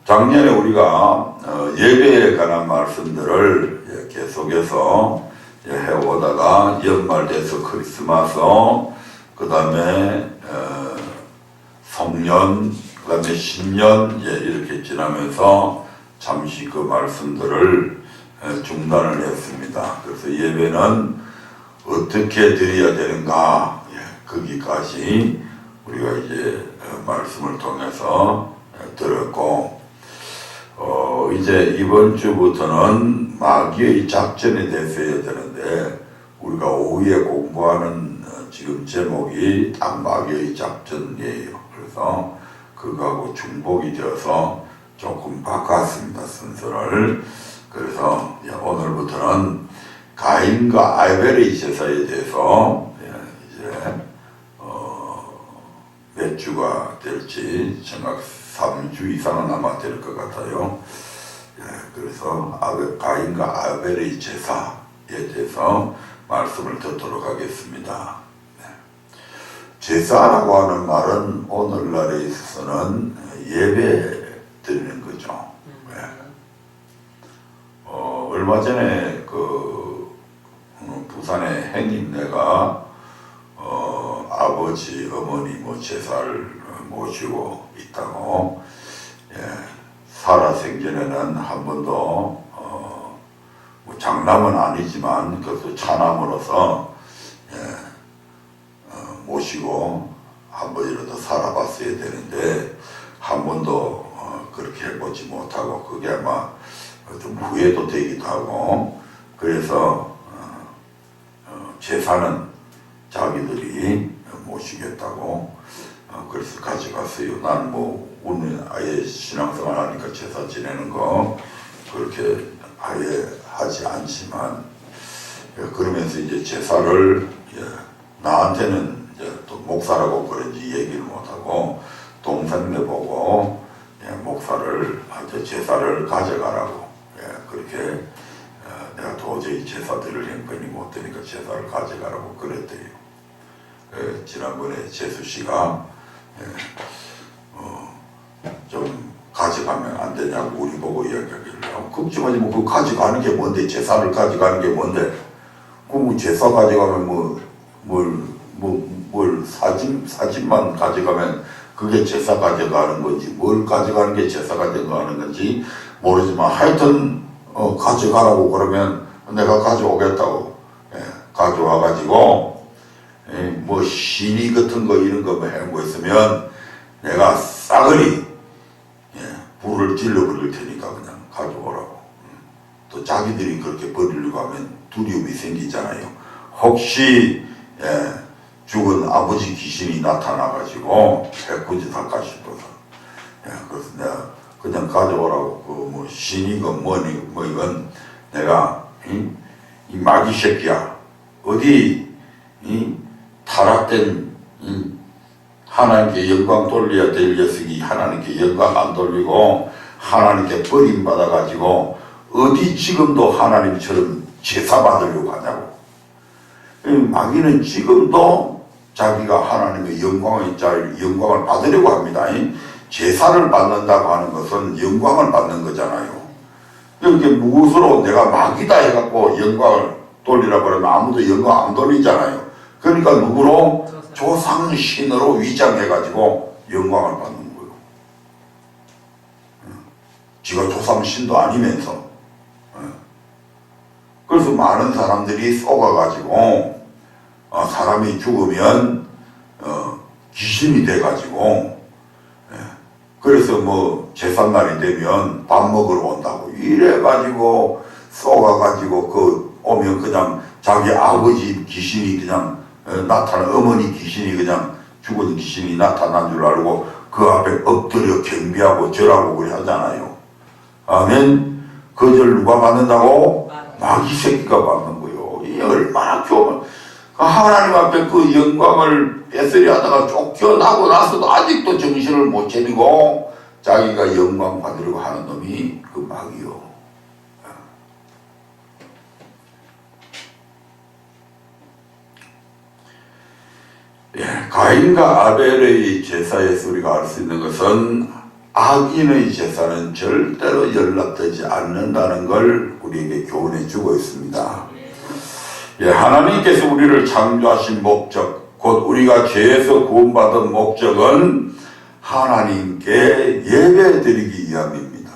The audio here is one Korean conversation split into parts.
작년에 우리가 예배에 관한 말씀들을 계속해서 해오다가 연말 돼서 크리스마스, 그 다음에 성년, 그 다음에 신년 이렇게 지나면서 잠시 그 말씀들을 중단을 했습니다. 그래서 예배는 어떻게 드려야 되는가, 거기까지 우리가 이제 말씀을 통해서 들었고, 이제 이번 주부터는 마귀의 작전에 대해서 해야 되는데, 우리가 오후에 공부하는 지금 제목이 딱 마귀의 작전이에요. 그래서 그거하고 중복이 되어서 조금 바꿨습니다, 순서를. 그래서 오늘부터는 가인과 아벨의 제사에 대해서 이제 몇 주가 될지 생각 3주 이상은 아마 될 것 같아요. 그래서 가인과 아벨의 제사에 대해서 말씀을 듣도록 하겠습니다. 제사라고 하는 말은 오늘날에 있어서는 예배 드리는 거죠. 얼마 전에 그 부산의 행인네가 아버지, 어머니 뭐 제사를 모시고 있다고, 살아생전에는 한 번도 뭐 장남은 아니지만 그것도 차남으로서 모시고 한 번이라도 살아봤어야 되는데 한 번도 그렇게 해보지 못하고, 그게 아마 좀 후회도 되기도 하고, 그래서 제사는 자기들이 모시겠다고 그래서 가져갔어요. 난 뭐 오늘 아예 신앙생활 하니까 제사 지내는 거 그렇게 아예 하지 않지만, 그러면서 이제 제사를 나한테는 이제 또 목사라고 그런지 얘기를 못하고 동생네 보고 목사를 제사를 가져가라고, 그렇게 내가 도저히 제사 드릴 형편이 못 되니까 제사를 가져가라고 그랬대요. 지난번에 재수씨가 좀 가져가면 안 되냐고 우리 보고 이야기하길래, 걱정하지 뭐 그 가져가는 게 뭔데, 제사를 가져가는 게 뭔데, 그 제사 가져가면 뭘 사진만 가져가면 그게 제사 가져가는 건지, 뭘 가져가는 게 제사 가져가는 건지 모르지만 하여튼 가져가라고 그러면 내가 가져오겠다고, 가져와가지고 뭐 시니 같은 거 이런 거 뭐 있으면 내가 싸그리 불을 질러버릴 테니까 그냥 가져오라고. 또 자기들이 그렇게 버리려고 하면 두려움이 생기잖아요. 혹시 죽은 아버지 귀신이 나타나가지고 해코지할까 싶어서, 그래서 내가 그냥 가져오라고. 그 뭐 신이건 뭐 이건 내가 이 마귀 새끼야, 어디 타락된 하나님께 영광 돌려야 될 녀석이 하나님께 영광 안 돌리고 하나님께 버림받아가지고 어디 지금도 하나님처럼 제사 받으려고 하냐고. 마귀는 지금도 자기가 하나님의 영광을 받으려고 합니다. 제사를 받는다고 하는 것은 영광을 받는 거잖아요. 이렇게 무엇으로 내가 마귀다 해갖고 영광을 돌리라고 그러면 아무도 영광 안 돌리잖아요. 그러니까 누구로? 조상신으로 위장해가지고 영광을 받는 거예요. 지가 조상신도 아니면서. 그래서 많은 사람들이 속아가지고 사람이 죽으면 귀신이 돼가지고, 그래서 뭐 제삿날이 되면 밥 먹으러 온다고 이래가지고 속아가지고 그 오면 그냥 자기 아버지 귀신이 그냥 나타나, 어머니 귀신이 그냥 죽은 귀신이 나타난 줄 알고 그 앞에 엎드려 경배하고 절하고 그래 하잖아요. 아멘. 그 절 누가 받는다고? 마귀 새끼가 받는 거요. 이 얼마나 좋으면 하나님 앞에 그 영광을 뺏으려 하다가 쫓겨나고 나서도 아직도 정신을 못 차리고 자기가 영광 받으려고 하는 놈이 그 마귀요. 가인과 아벨의 제사에서 우리가 알 수 있는 것은 악인의 제사는 절대로 연락되지 않는다는 걸 우리에게 교훈해 주고 있습니다. 하나님께서 우리를 창조하신 목적, 곧 우리가 죄에서 구원받은 목적은 하나님께 예배드리기 위함입니다.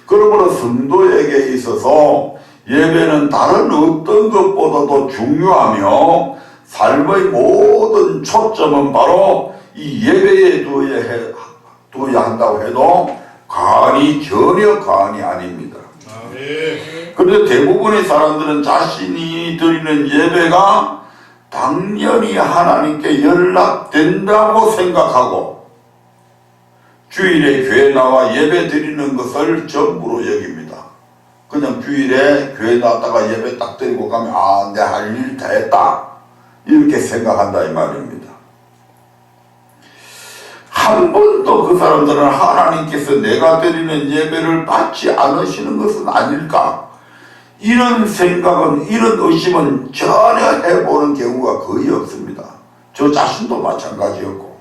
그러므로 성도에게 있어서 예배는 다른 어떤 것보다도 중요하며 삶의 모든 초점은 바로 이 예배에 두어야 한다고 해도 전혀 과언이 아닙니다. 그런데 대부분의 사람들은 자신이 드리는 예배가 당연히 하나님께 연락된다고 생각하고 주일에 교회 나와 예배 드리는 것을 전부로 여깁니다. 그냥 주일에 교회 나왔다가 예배 딱 드리고 가면 내 할 일 다 했다 이렇게 생각한다 이 말입니다. 한 번도 그 사람들은 하나님께서 내가 드리는 예배를 받지 않으시는 것은 아닐까 이런 생각은, 이런 의심은 전혀 해보는 경우가 거의 없습니다. 저 자신도 마찬가지였고.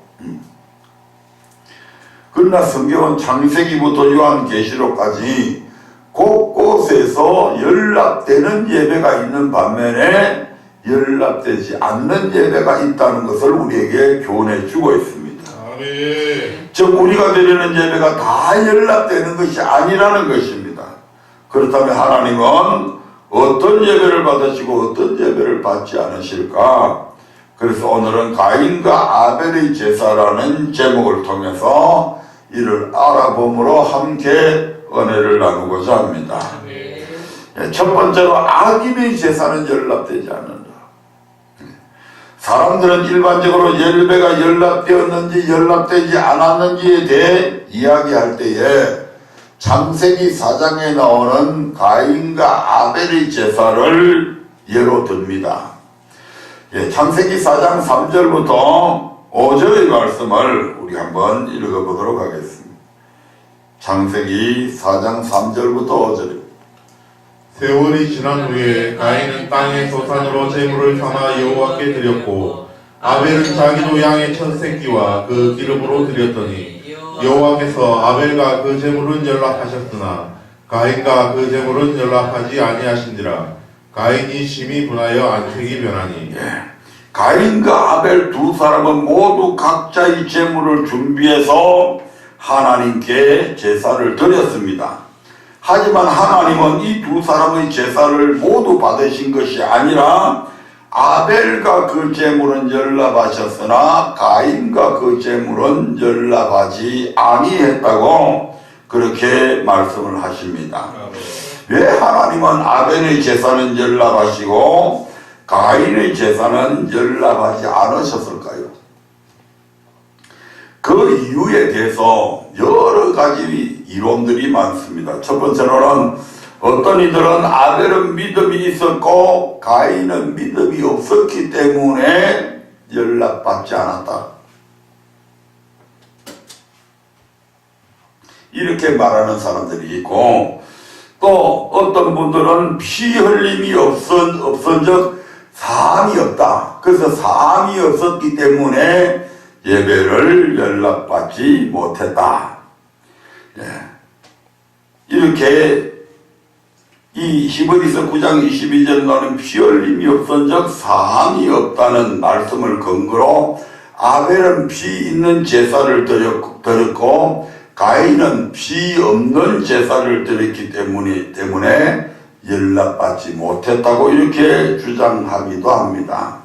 그러나 성경은 창세기부터 요한계시록까지 곳곳에서 연락되는 예배가 있는 반면에 연락되지 않는 예배가 있다는 것을 우리에게 교훈해 주고 있습니다. 즉 우리가 드리는 예배가 다 연락되는 것이 아니라는 것입니다. 그렇다면 하나님은 어떤 예배를 받으시고 어떤 예배를 받지 않으실까? 그래서 오늘은 가인과 아벨의 제사라는 제목을 통해서 이를 알아봄으로 함께 은혜를 나누고자 합니다. 첫 번째로 악인의 제사는 연락되지 않는다. 사람들은 일반적으로 예배가 연락되었는지 연락되지 않았는지에 대해 이야기할 때에 창세기 4장에 나오는 가인과 아벨의 제사를 예로 듭니다. 창세기 4장 3절부터 5절의 말씀을 우리 한번 읽어보도록 하겠습니다. 창세기 4장 3절부터 5절입니다. 세월이 지난 후에 가인은 땅의 소산으로 제물을 삼아 여호와께 드렸고 아벨은 자기도 양의 첫 새끼와 그 기름으로 드렸더니 여호와께서 아벨과 그 제물은 연락하셨으나 가인과 그 제물은 연락하지 아니하신지라. 가인이 심히 분하여 안색이 변하니 가인과 아벨 두 사람은 모두 각자의 제물을 준비해서 하나님께 제사를 드렸습니다. 하지만 하나님은 이 두 사람의 제사를 모두 받으신 것이 아니라 아벨과 그 제물은 연락하셨으나 가인과 그 제물은 연락하지 아니했다고 그렇게 말씀을 하십니다. 왜 하나님은 아벨의 제사는 연락하시고 가인의 제사는 연락하지 않으셨을까요? 그 이유에 대해서 여러 가지 이론들이 많습니다. 첫 번째로는 어떤 이들은 아벨은 믿음이 있었고 가인은 믿음이 없었기 때문에 연락받지 않았다. 이렇게 말하는 사람들이 있고 또 어떤 분들은 피 흘림이 없은즉 사함이 없다. 그래서 사함이 없었기 때문에 예배를 연락받지 못했다. 이렇게 이 히브리서 9장 22절 나오는 피 흘림이 없은즉 사함이 없다는 말씀을 근거로 아벨은 피 있는 제사를 드렸고 가인은 피 없는 제사를 드렸기 때문에 연락받지 못했다고 이렇게 주장하기도 합니다.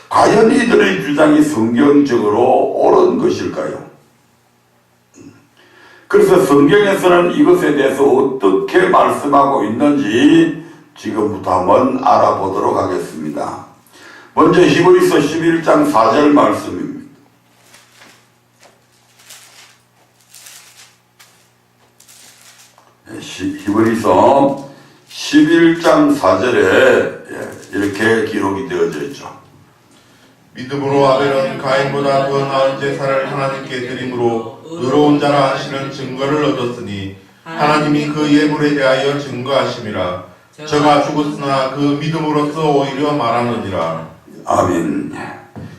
과연 이들의 주장이 성경적으로 옳은 것일까요? 그래서 성경에서는 이것에 대해서 어떻게 말씀하고 있는지 지금부터 한번 알아보도록 하겠습니다. 먼저 히브리서 11장 4절 말씀입니다. 히브리서 11장 4절에 이렇게 기록이 되어져 있죠. 믿음으로 아벨은 가인보다 더 나은 제사를 하나님께 드림으로 의로운 자라 하시는 증거를 얻었으니 하나님이 그 예물에 대하여 증거하심이라. 저가 죽었으나 그 믿음으로써 오히려 말하느니라. 아멘.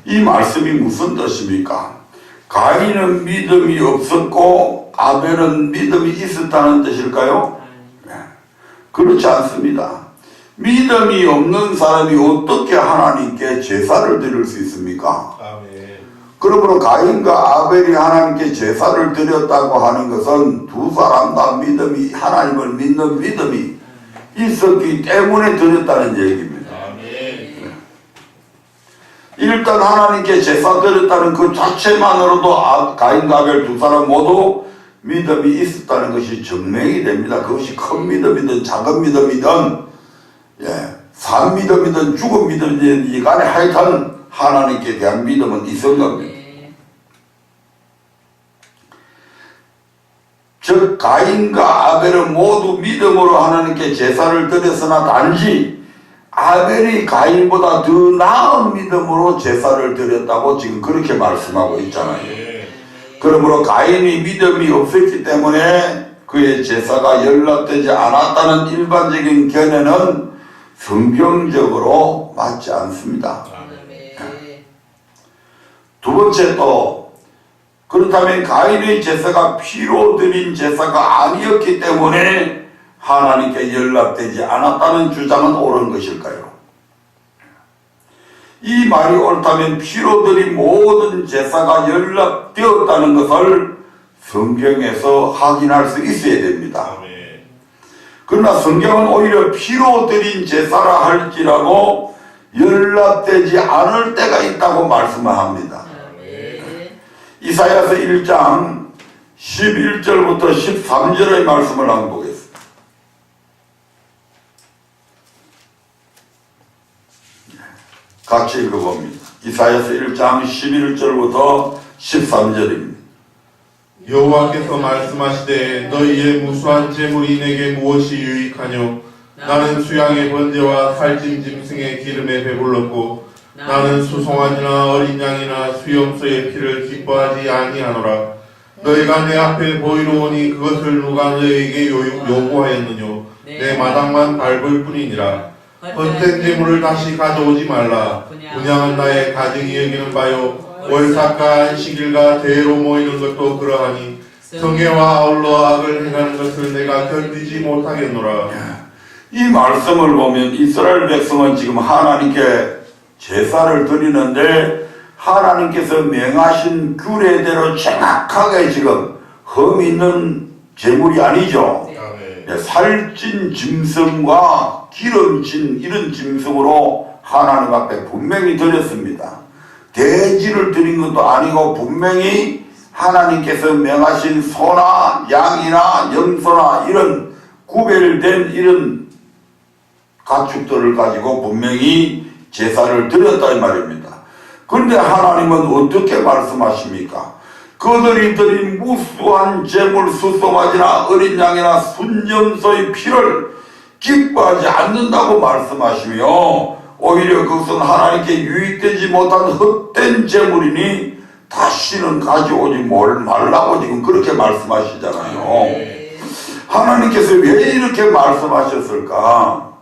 이 말씀이 무슨 뜻입니까? 가인은 믿음이 없었고 아벨은 믿음이 있었다는 뜻일까요? 그렇지 않습니다. 믿음이 없는 사람이 어떻게 하나님께 제사를 드릴 수 있습니까? 아멘. 그러므로 가인과 아벨이 하나님께 제사를 드렸다고 하는 것은 두 사람 다 믿음이, 하나님을 믿는 믿음이 있었기 때문에 드렸다는 얘기입니다. 아멘. 일단 하나님께 제사 드렸다는 그 자체만으로도 가인과 아벨 두 사람 모두 믿음이 있었다는 것이 증명이 됩니다. 그것이 큰 믿음이든 작은 믿음이든 산 믿음이든 죽은 믿음이든 이 간에 하여튼 하나님께 대한 믿음은 있은 겁니다. 즉 가인과 아벨은 모두 믿음으로 하나님께 제사를 드렸으나 단지 아벨이 가인보다 더 나은 믿음으로 제사를 드렸다고 지금 그렇게 말씀하고 있잖아요. 그러므로 가인이 믿음이 없었기 때문에 그의 제사가 연락되지 않았다는 일반적인 견해는 성경적으로 맞지 않습니다. 두 번째 또 그렇다면 가인의 제사가 피로 드린 제사가 아니었기 때문에 하나님께 연락되지 않았다는 주장은 옳은 것일까요? 이 말이 옳다면 피로 드린 모든 제사가 연락되었다는 것을 성경에서 확인할 수 있어야 됩니다. 그러나 성경은 오히려 피로 드린 제사라 할지라도 연락되지 않을 때가 있다고 말씀을 합니다. 이사야서 1장 11절부터 13절의 말씀을 한번 보겠습니다. 같이 읽어봅니다. 이사야서 1장 11절부터 13절입니다. 여호와께서 말씀하시되 너희의 무수한 재물이 내게 무엇이 유익하뇨? 나는 수양의 번제와 살찐 짐승의 기름에 배불렀고 나는 수송아지나 어린 양이나 수염소의 피를 기뻐하지 아니하노라. 너희가 내 앞에 보이러 오니 그것을 누가 너희에게 요구하였느뇨? 내 마당만 밟을 뿐이니라. 헛된 재물을 다시 가져오지 말라. 분양은 나의 가증이 여기는 바요. 월삭과 안식일과 대회로 모이는 것도 그러하니 성회와 아울러 악을 행하는 것을 내가 견디지 못하겠노라. 이 말씀을 보면 이스라엘 백성은 지금 하나님께 제사를 드리는데 하나님께서 명하신 규례대로 정확하게 지금 흠 있는 제물이 아니죠. 살찐 짐승과 기름진 이런 짐승으로 하나님 앞에 분명히 드렸습니다. 돼지를 드린 것도 아니고 분명히 하나님께서 명하신 소나 양이나 염소나 이런 구별된 이런 가축들을 가지고 분명히 제사를 드렸다 이 말입니다. 그런데 하나님은 어떻게 말씀하십니까? 그들이 드린 무수한 재물 수송아지나 어린 양이나 순염소의 피를 기뻐하지 않는다고 말씀하시며 오히려 그것은 하나님께 유익되지 못한 헛된 재물이니 다시는 가져오지 말라고 지금 그렇게 말씀하시잖아요. 하나님께서 왜 이렇게 말씀하셨을까?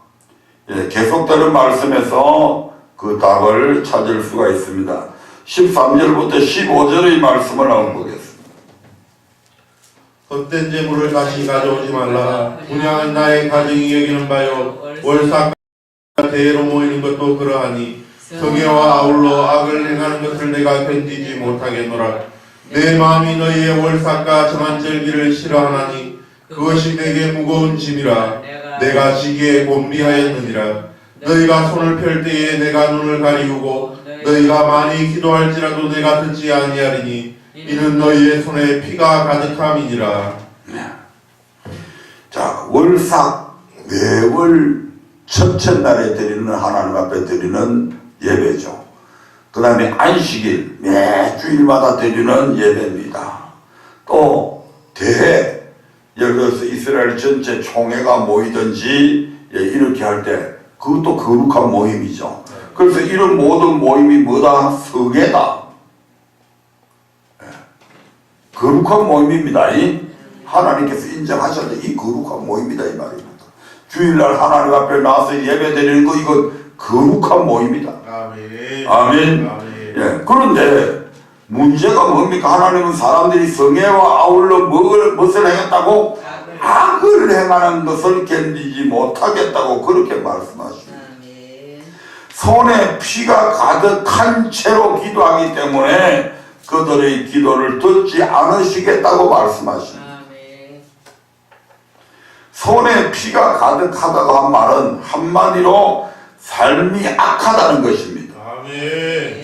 계속되는 말씀에서 그 답을 찾을 수가 있습니다. 13절부터 15절의 말씀을 한번 보겠습니다. 헛된 재물을 다시 가져오지 말라. 분양은 나의 가증이 여기는 바요. 월삭과 대회로 모이는 것도 그러하니 성회와 아울러 악을 행하는 것을 내가 견디지 못하겠노라. 내 마음이 너희의 월삭과 정한 절기를 싫어하나니 그것이 내게 무거운 짐이라. 내가 지기에 곤비하였느니라. 너희가 손을 펼 때에 내가 눈을 가리우고 너희가 많이 기도할지라도 내가 듣지 아니하리니 이는 너희의 손에 피가 가득함이니라. 자, 월삭 매월 첫째 날에 드리는 하나님 앞에 드리는 예배죠. 그 다음에 안식일 매 주일마다 드리는 예배입니다. 또 대회, 예를 들어서 이스라엘 전체 총회가 모이든지 이렇게 할 때 그것도 거룩한 모임이죠. 그래서 이런 모든 모임이 뭐다? 서계다. 거룩한 모임입니다. 하나님께서 인정하셨는데 이 거룩한 모임이다 이 말입니다. 주일날 하나님 앞에 나와서 예배 드리는 거 이건 거룩한 모임이다. 아멘. 아멘. 아멘. 예, 그런데 문제가 뭡니까? 하나님은 사람들이 성애와 아울러 무엇을 행했다고? 악을 행하는 것을 견디지 못하겠다고 그렇게 말씀하십니다. 손에 피가 가득한 채로 기도하기 때문에 그들의 기도를 듣지 않으시겠다고 말씀하십니다. 손에 피가 가득하다고 한 말은 한마디로 삶이 악하다는 것입니다. 아멘.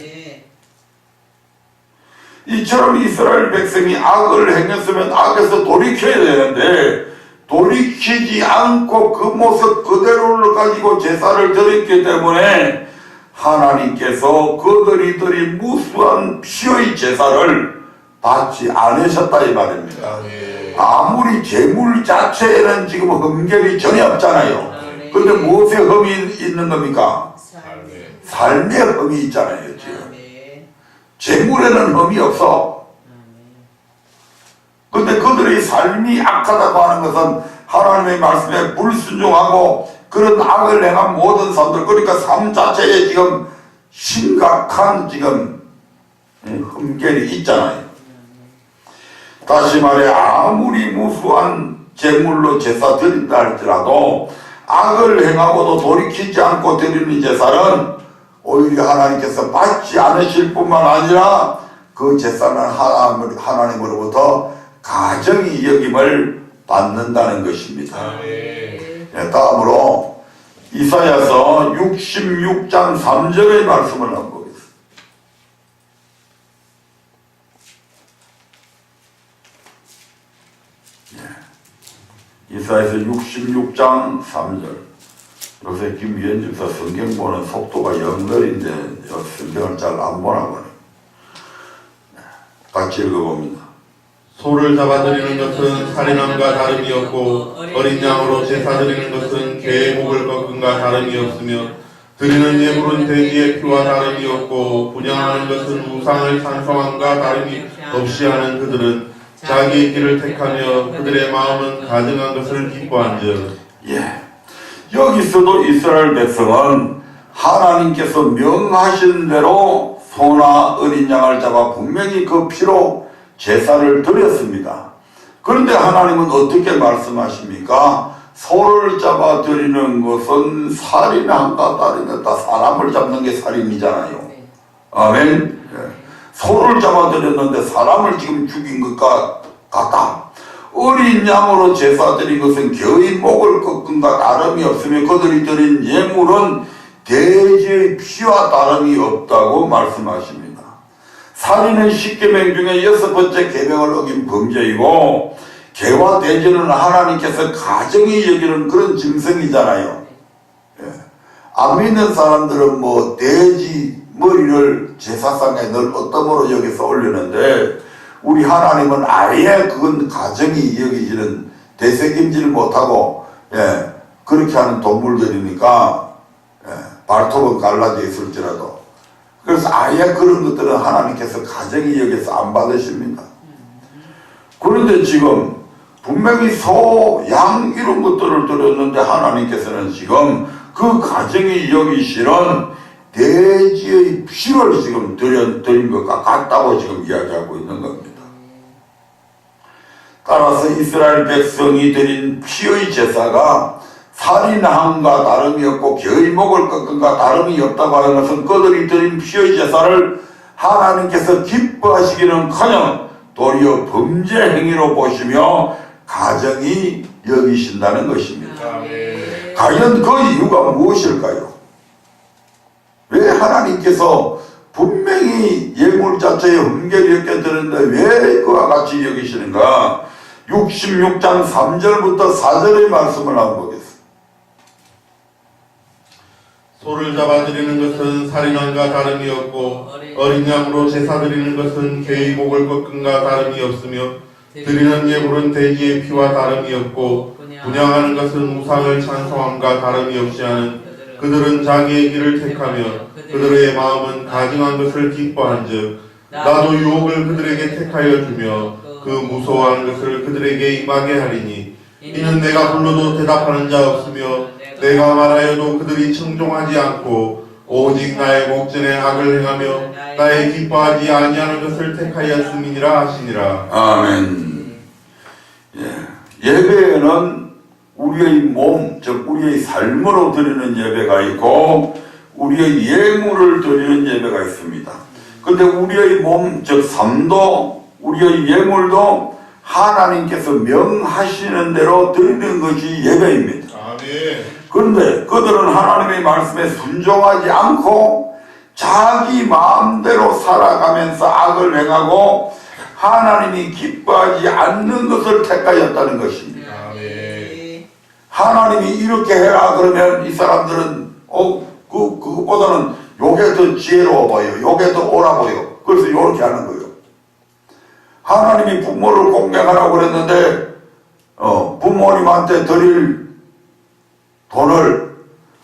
이처럼 이스라엘 백성이 악을 행했으면 악에서 돌이켜야 되는데 돌이키지 않고 그 모습 그대로를 가지고 제사를 드렸기 때문에 하나님께서 그들이 드린 무수한 피의 제사를 받지 않으셨다 이 말입니다. 아멘. 아무리 제물 자체에는 지금 흠결이 전혀 없잖아요. 그런데 무엇에 흠이 있는 겁니까? 삶의 흠이 있잖아요. 지금 제물에는 흠이 없어. 그런데 그들의 삶이 악하다고 하는 것은 하나님의 말씀에 불순종하고 그런 악을 행한 모든 사람들, 그러니까 삶 자체에 지금 심각한 지금 흠결이 있잖아요. 다시 말해 아무리 무수한 제물로 제사 드린다 할지라도 악을 행하고도 돌이키지 않고 드리는 제사는 오히려 하나님께서 받지 않으실 뿐만 아니라 그 제사는 하나님으로부터 가정이 여김을 받는다는 것입니다. 네, 다음으로 이사야서 66장 3절의 말씀을 한번 보겠습니다. 이사야서 66장 3절. 요새 김위원 집사 성경 보는 속도가 영걸인데 성경을 잘 안 보나 보네. 같이 읽어봅니다. 소를 잡아드리는 것은 살인함과 다름이 없고 어린 양으로 제사 드리는 것은 개의 목을 꺾음과 다름이 없으며 드리는 예물은 돼지의 피와 다름이 없고 분양하는 것은 우상을 찬송함과 다름이 없이 하는 그들은 자기의 길을 택하며 그들의 마음은 가증한 것을 기뻐한즉. 예. 여기서도 이스라엘 백성은 하나님께서 명하신 대로 소나 어린 양을 잡아 분명히 그 피로 제사를 드렸습니다. 그런데 하나님은 어떻게 말씀하십니까? 소를 잡아 드리는 것은 살인함과 다름없다. 사람을 잡는 게 살인이잖아요. 아멘. 예. 소를 잡아 드렸는데 사람을 지금 죽인 것과 같다. 어린 양으로 제사 드린 것은 겨의 목을 꺾은가 다름이 없으며 그들이 드린 예물은 돼지의 피와 다름이 없다고 말씀하십니다. 살인은 10계명 중에 6번째 계명을 어긴 범죄이고 개와 돼지는 하나님께서 가정이 여기는 그런 짐승이잖아요. 예. 안 믿는 사람들은 뭐 돼지 머리를 제사상에 늘 어떠므로 여기서 올리는데 우리 하나님은 아예 그건 가정이 여기지는 되새김질 못하고 예, 그렇게 하는 동물들이니까 예, 발톱은 갈라져 있을지라도 그래서 아예 그런 것들은 하나님께서 가정이 여기서 안 받으십니다. 그런데 지금 분명히 소, 양 이런 것들을 드렸는데 하나님께서는 지금 그 가정이 여기시는 돼지의 피를 지금 드린 것과 같다고 지금 이야기하고 있는 겁니다. 따라서 이스라엘 백성이 드린 피의 제사가 살인함과 다름이 없고 겨의 목을 꺾은과 다름이 없다고 하는 것은 그들이 드린 피의 제사를 하나님께서 기뻐하시기는커녕 도리어 범죄 행위로 보시며 가정이 여기신다는 것입니다. 과연 그 이유가 무엇일까요? 왜 하나님께서 분명히 예물 자체에 흠결이 없게 드렸는데 왜 그와 같이 여기시는가? 66장 3절부터 4절의 말씀을 한번 보겠습니다. 소를 잡아드리는 것은 살인함과 다름이 없고 어린 양으로 제사 드리는 것은 개의 목을 꺾음과 다름이 없으며 드리는 예물은 돼지의 피와 다름이 없고 분양하는 것은 우상을 찬송함과 다름이 없이 하는 그들은 자기의 길을 택하며 그들의 마음은 가증한 것을 기뻐한즉 나도 유혹을 그들에게 택하여 주며 그 무서워하는 것을 그들에게 임하게 하리니 이는 내가 불러도 대답하는 자 없으며 내가 말하여도 그들이 청종하지 않고 오직 나의 목전에 악을 행하며 나의 기뻐하지 아니하는 것을 택하였음이니라 하시니라. 아멘. 예배에는 우리의 몸, 즉 우리의 삶으로 드리는 예배가 있고 우리의 예물을 드리는 예배가 있습니다. 그런데 우리의 몸, 즉 삶도 우리의 예물도 하나님께서 명하시는 대로 드리는 것이 예배입니다. 아멘. 그런데 그들은 하나님의 말씀에 순종하지 않고 자기 마음대로 살아가면서 악을 행하고 하나님이 기뻐하지 않는 것을 택하였다는 것입니다. 아멘. 하나님이 이렇게 해라 그러면 이 사람들은 그것보다는 요게 더 지혜로워 보여, 요게 더 옳아 보여. 그래서 이렇게 하는 거예요. 하나님이 부모를 공경하라고 그랬는데 부모님한테 드릴 돈을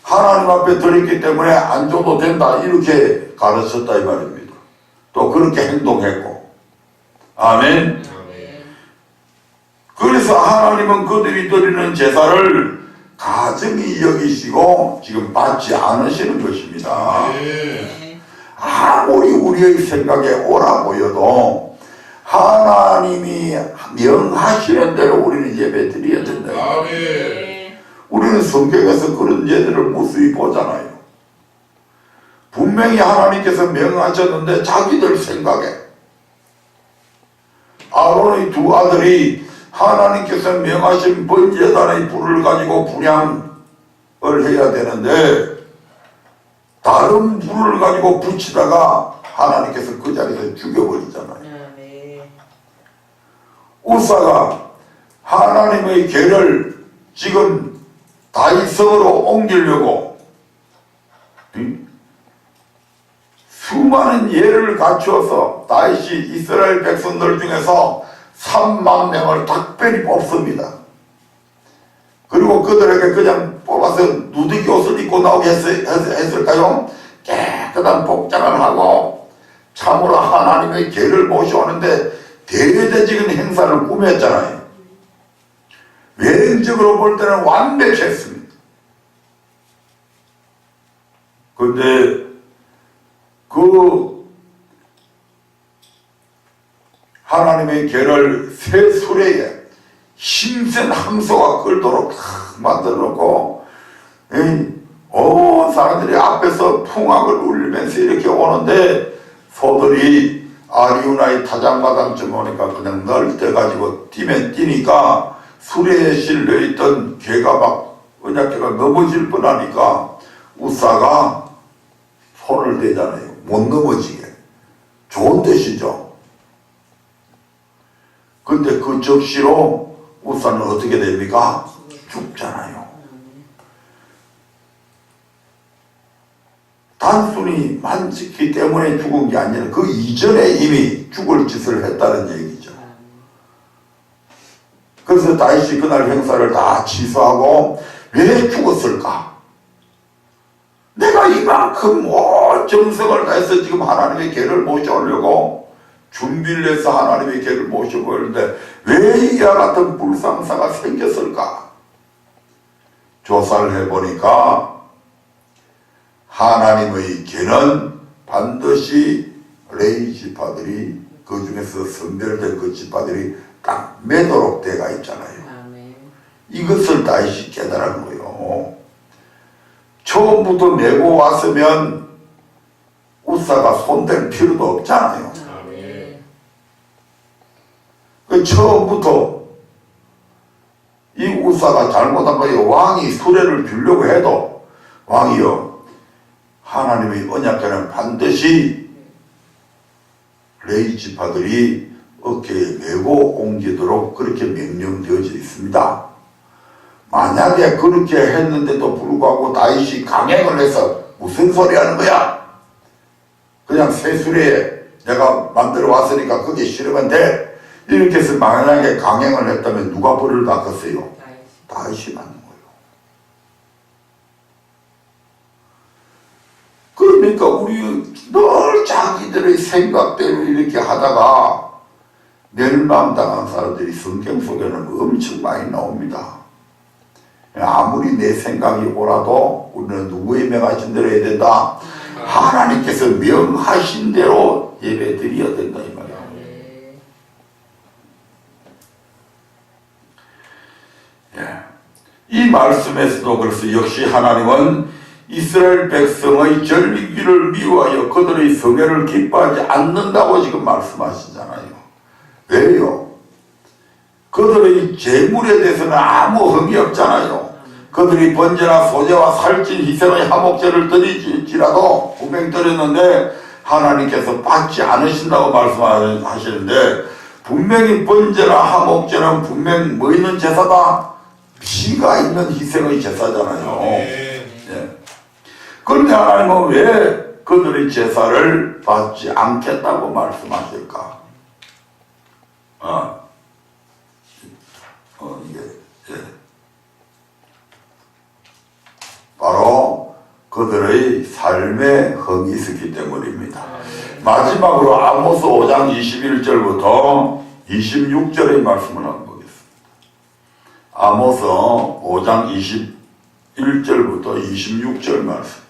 하나님 앞에 드렸기 때문에 안 줘도 된다 이렇게 가르쳤다 이 말입니다. 또 그렇게 행동했고. 아멘. 그래서 하나님은 그들이 드리는 제사를 가증히 여기시고 지금 받지 않으시는 것입니다. 아무리 우리의 생각에 옳아 보여도 하나님이 명하시는 대로 우리는 예배 드려야 된다. 우리는 성경에서 그런 예들을 무수히 보잖아요. 분명히 하나님께서 명하셨는데 자기들 생각에 아론의 두 아들이 하나님께서 명하신 번제단의 불을 가지고 분향을 해야 되는데 다른 불을 가지고 붙이다가 하나님께서 그 자리에서 죽여버리잖아요. 우사가 하나님의 궤를 지금 다윗성으로 옮기려고 수많은 예를 갖추어서 다윗이 이스라엘 백성들 중에서 3만 명을 특별히 뽑습니다. 그리고 그들에게 그냥 뽑아서 누더기 옷을 입고 나오게 했을까요? 깨끗한 복장을 하고 참으로 하나님의 궤를 모셔오는데 대대적인 행사를 꾸몄잖아요. 외형적으로 볼 때는 완벽했습니다. 그런데 그 하나님의 궤를 새 수레에 힘센 함소가 끌도록 탁 만들어 놓고 온 사람들이 앞에서 풍악을 울리면서 이렇게 오는데 소들이 아리우나의 타작마당쯤 오니까 그냥 널뛰어가지고 뛰면 뛰니까 수레에 실려있던 궤가 막 은약궤가 넘어질 뻔하니까 우사가 손을 대잖아요. 못 넘어지게. 좋은 뜻이죠. 근데 그 적시로 우사는 어떻게 됩니까? 죽잖아요. 단순히 만지기 때문에 죽은 게 아니라 그 이전에 이미 죽을 짓을 했다는 얘기죠. 그래서 다윗이 그날 행사를 다 취소하고 왜 죽었을까? 내가 이만큼 온 정성을 다해서 지금 하나님의 궤를 모셔오려고 준비를 해서 하나님의 궤를 모셔보는데 왜 이와 같은 불상사가 생겼을까? 조사를 해보니까 하나님의 궤는 반드시 레위 지파들이 그 중에서 선별된 그 지파들이 딱 매도록 돼가 있잖아요. 이것을 다시 깨달은 거예요. 처음부터 메고 왔으면 우사가 손댈 필요도 없잖아요. 그 처음부터 이 우사가 잘못한 거예요. 왕이 수레를 주려고 해도 왕이요, 하나님의 언약궤는 반드시 레위 지파들이 어깨에 메고 옮기도록 그렇게 명령되어져 있습니다. 만약에 그렇게 했는데도 불구하고 다윗이 강행을 해서 무슨 소리 하는 거야? 그냥 새 수레에 내가 만들어 왔으니까 그게 싫으면 돼. 이렇게 해서 만약에 강행을 했다면 누가 벌을 닦았어요? 다윗이 받는 거예요. 그러니까 우리 늘 자기들의 생각대로 이렇게 하다가 멸망당한 사람들이 성경 속에는 엄청 많이 나옵니다. 아무리 내 생각이 옳아도 우리는 누구의 명하신 대로 해야 된다? 하나님께서 명하신 대로 예배 드려야 된다 이 말이야. 이 말씀에서도 그래서 역시 하나님은 이스라엘 백성의 절기를 미워하여 그들의 성회를 기뻐하지 않는다고 지금 말씀하시잖아요. 왜요? 그들의 재물에 대해서는 아무 흠이 없잖아요. 그들이 번제나 소제와 살찐 희생의 화목제를 드릴지라도 분명히 드렸는데 하나님께서 받지 않으신다고 말씀하시는데, 분명히 번제나 화목제는 분명히 뭐 있는 제사다? 피가 있는 희생의 제사잖아요. 예. 그런데 하나님은 왜 그들의 제사를 받지 않겠다고 말씀하실까? 이게, 예. 바로 그들의 삶에 흠이 있었기 때문입니다. 마지막으로 아모스 5장 21절부터 26절의 말씀을 한번 보겠습니다. 아모스 5장 21절부터 26절 말씀.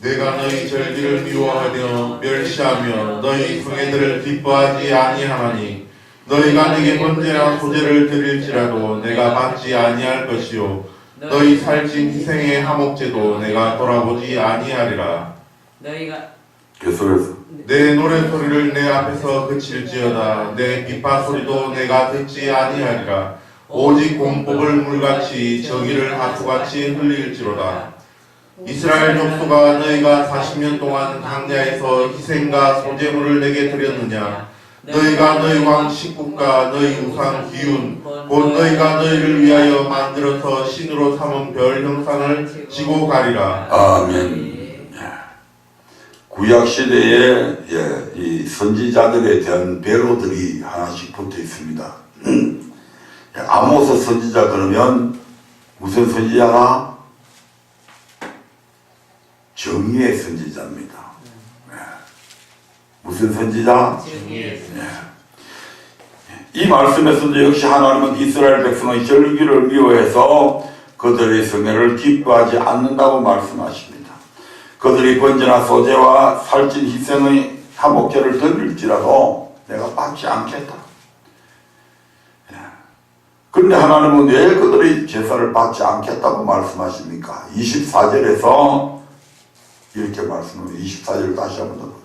내가 너희 절기를 미워하며 멸시하며 너희 성회들을 기뻐하지 아니하나니 너희가 내게 번제나 소제를 드릴지라도 내가 받지 아니할 것이요 너희 살찐 희생의 화목제도 내가 돌아보지 아니하리라. 너희가 계속해서 내 노래소리를 내 앞에서 그칠지어다 내 비파 소리도 내가 듣지 아니하리라. 오직 공복을 물같이 정의를 하수같이 흘릴지로다. 이스라엘 족속아, 너희가 40년 동안 광야에서 희생과 소제물을 내게 드렸느냐? 너희가 너희 왕 식국과 너희 우상 기운 곧 너희가 너희를 위하여 만들어서 신으로 삼은 별 형상을 지고 가리라. 아멘. 구약 시대에 이 선지자들에 대한 배로들이 하나씩 붙어 있습니다. 아모스 선지자 그러면 무슨 선지자가? 정의의 선지자입니다. 무슨 선지자? 이 말씀에서도 역시 하나님은 이스라엘 백성의 절기를 미워해서 그들의 성회를 기뻐하지 않는다고 말씀하십니다. 그들이 번제나 소제와 살찐 희생의 화목제를 드릴지라도 내가 받지 않겠다. 그런데 하나님은 왜 그들의 제사를 받지 않겠다고 말씀하십니까? 24절에서 이렇게 말씀합니다. 24절 다시 한번 더.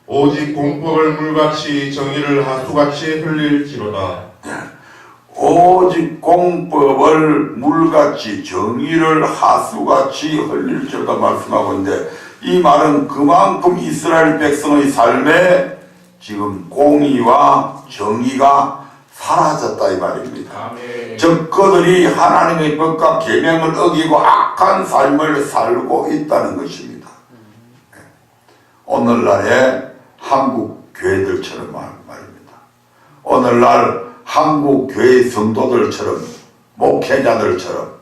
오직 공법을 물같이 정의를 하수같이 흘릴지로다. 오직 공법을 물같이 정의를 하수같이 흘릴지로다 말씀하고 있는데, 이 말은 그만큼 이스라엘 백성의 삶에 지금 공의와 정의가 사라졌다 이 말입니다. 아멘. 즉 그들이 하나님의 법과 계명을 어기고 악한 삶을 살고 있다는 것입니다. 오늘날의 한국 교회들처럼 말입니다. 오늘날 한국 교회 성도들처럼, 목회자들처럼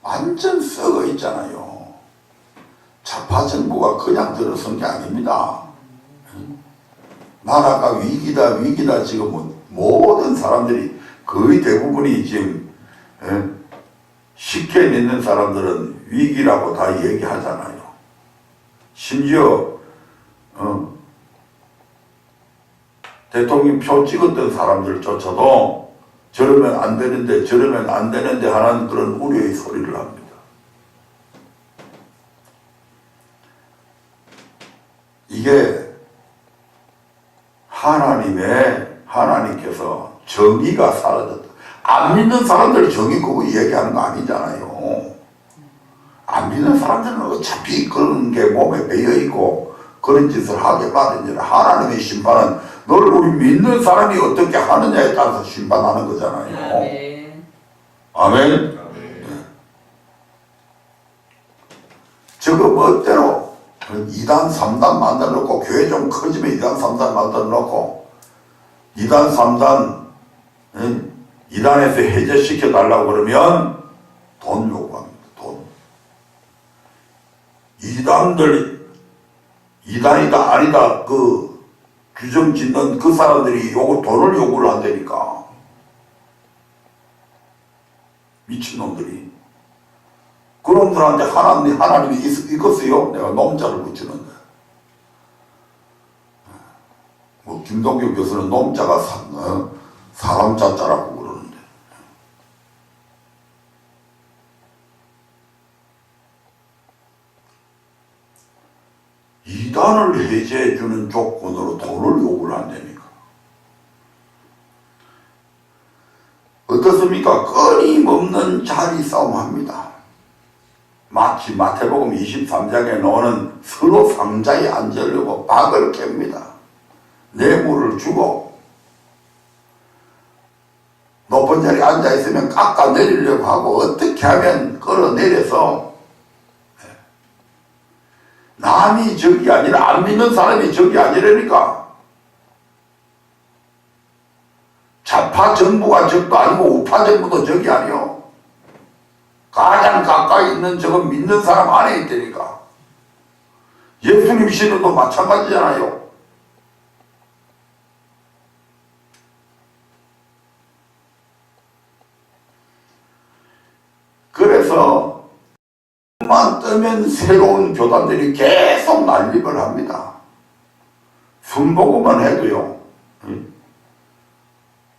완전 썩어 있잖아요. 좌파 정부가 그냥 들어선 게 아닙니다. 나라가 위기다 지금 모든 사람들이 거의 대부분이 지금 쉽게 믿는 사람들은 위기라고 다 얘기하잖아요. 심지어 대통령 표 찍었던 사람들조차도 저러면 안 되는데 하는 그런 우려의 소리를 합니다. 이게 하나님께서 정의가 사라졌다. 안 믿는 사람들 정의 그거 얘기하는 거 아니잖아요. 안 믿는 사람들은 어차피 그런 게 몸에 배어있고 그런 짓을 하게 마련이라. 하나님의 심판은 널 우리 믿는 사람이 어떻게 하느냐에 따라서 심판하는 거잖아요. 아멘. 저거 멋대로 2단 3단 만들어 놓고, 교회 좀 커지면 2단 3단 만들어 놓고, 2단 3단 2단에서 해제시켜 달라고 그러면 돈 요구합니다. 돈. 2단들 이단이다 아니다 그 규정 짓는 그 사람들이 돈을 요구를 한다니까. 미친놈들이. 그놈들한테 하나님이 있겠어요? 내가 놈자를 붙이는데. 뭐 김동규 교수는 놈자가 사람 자자라고 그러는데. 이단을 해제해주는 조건으로 돈을 요구를 한다니까. 어떻습니까? 끊임없는 자리 싸움합니다. 마치 마태복음 23장에 나오는 서로 상자에 앉으려고 박을 깹니다. 뇌물을 주고 높은 자리에 앉아있으면 깎아내리려고 하고 어떻게 하면 끌어내려서 남이 적이 아니라 안 믿는 사람이 적이 아니라니까. 좌파 정부가 적도 아니고 우파 정부도 적이 아니요. 가장 가까이 있는 적은 믿는 사람 안에 있다니까. 예수님 신도도 마찬가지잖아요. 그래서 만 뜨면 새로운 교단들이 계속 난립을 합니다. 순복음만 해도요.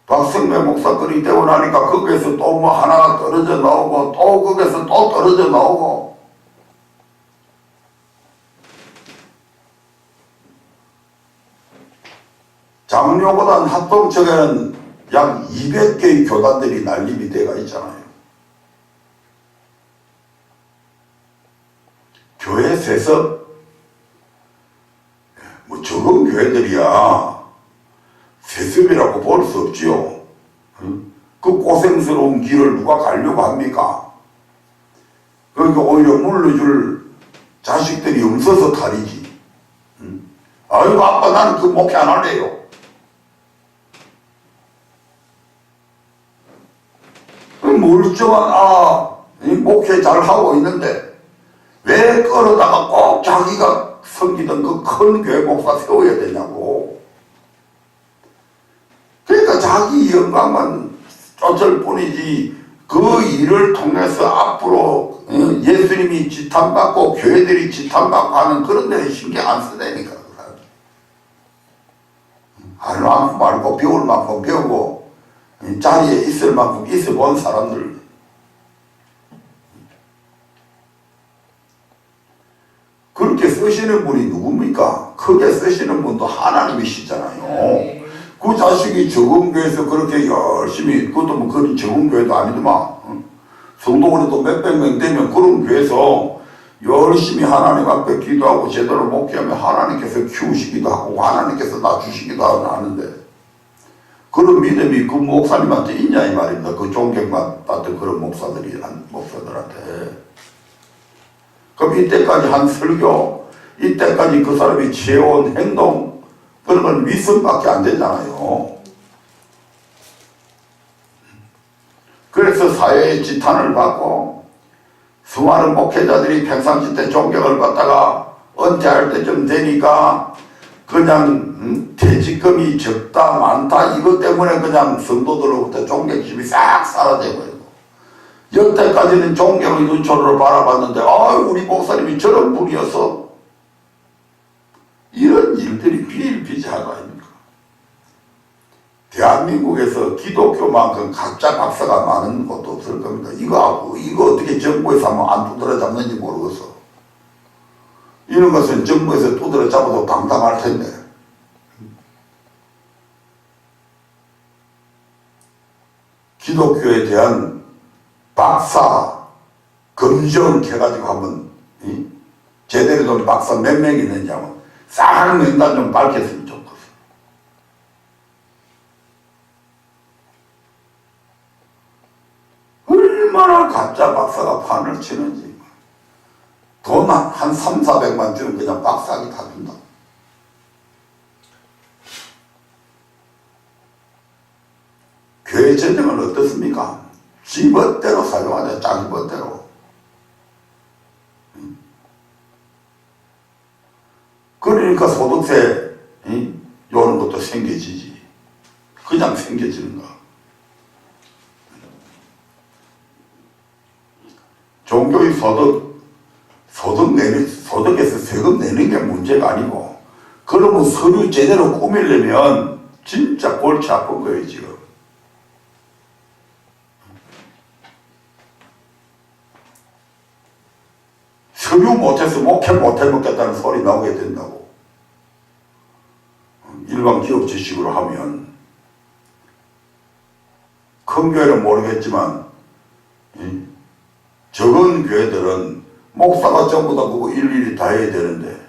박성매 목사 거리 되고 나니까 거기에서 또 뭐 하나가 떨어져 나오고 또 거기에서 또 떨어져 나오고 장로고단 합동측에는 약 200개의 교단들이 난립이 되어 있잖아요. 교회 세습 뭐 적은 교회들이야 세습이라고 볼 수 없지요. 그 고생스러운 길을 누가 가려고 합니까? 그러니까 오히려 물려줄 자식들이 없어서 탈이지. 아이고 아빠 나는 그 목회 안 할래요. 멀쩡한 목회 잘하고 있는데 왜 끌어다가 꼭 자기가 섬기던 그 큰 교회 목사 세워야 되냐고. 그러니까 자기 영광만 쫓을 뿐이지 그 일을 통해서 앞으로 예수님이 지탄받고 교회들이 지탄받고 하는 그런 데는 신경 안 쓰다니까. 할 만큼 알고 배울 만큼 배우고 자리에 있을 만큼 있어 본 사람들. 그렇게 쓰시는 분이 누굽니까? 크게 쓰시는 분도 하나님이시잖아요. 그 자식이 적은 교회에서 그렇게 열심히, 그것도 뭐 그런 적은 교회도 아니더만. 성도원에도 몇백 명 되면 그런 교회에서 열심히 하나님 앞에 기도하고 제대로 목회하면 하나님께서 키우시기도 하고 하나님께서 낳주시기도 하는데 그런 믿음이 그 목사님한테 있냐 이 말입니다. 그 존경받던 그런 목사들한테. 그럼 이때까지 한 설교, 이때까지 그 사람이 취해온 행동, 그런 건 윗선밖에 안 되잖아요. 그래서 사회의 지탄을 받고 수많은 목회자들이 평상시 때 존경을 받다가 은퇴할 때쯤 되니까 그냥 퇴직금이 적다 많다 이것 때문에 그냥 성도들로부터 존경심이 싹 사라져버리고 여태까지는 존경의 눈초리로 바라봤는데 우리 목사님이 저런 분이어서 이런 일들이 비일비재한 거 아닙니까? 대한민국에서 기독교만큼 가짜 박사가 많은 것도 없을 겁니다. 이거 어떻게 정부에서 한번 안 두드려 잡는지 모르겠어. 이런 것은 정부에서 두드려 잡아도 당당할 텐데. 기독교에 대한 박사 검증해가지고 한번 제대로 된 박사 몇 명 있는지 한번 싹 명단 좀 밝혔으면 좋겠어. 얼마나 가짜 박사가 판을 치는지. 돈 한 3, 400만 주면 그냥 박사하게 다 준다. 교회 전쟁은 어떻습니까? 지 멋대로 사용하자. 자기 멋대로. 그러니까 소득세 요런 것도 생겨지지. 그냥 생겨지는 거. 종교의 소득에서 세금 내는 게 문제가 아니고, 그러면 서류 제대로 꾸미려면 진짜 골치 아픈 거예요, 지금. 서류 못해서 목회 못해먹겠다는 소리 나오게 된다고. 일반 기업 지식으로 하면. 큰 교회는 모르겠지만, 적은 교회들은 목사가 전부 다 그거 일일이 다 해야 되는데,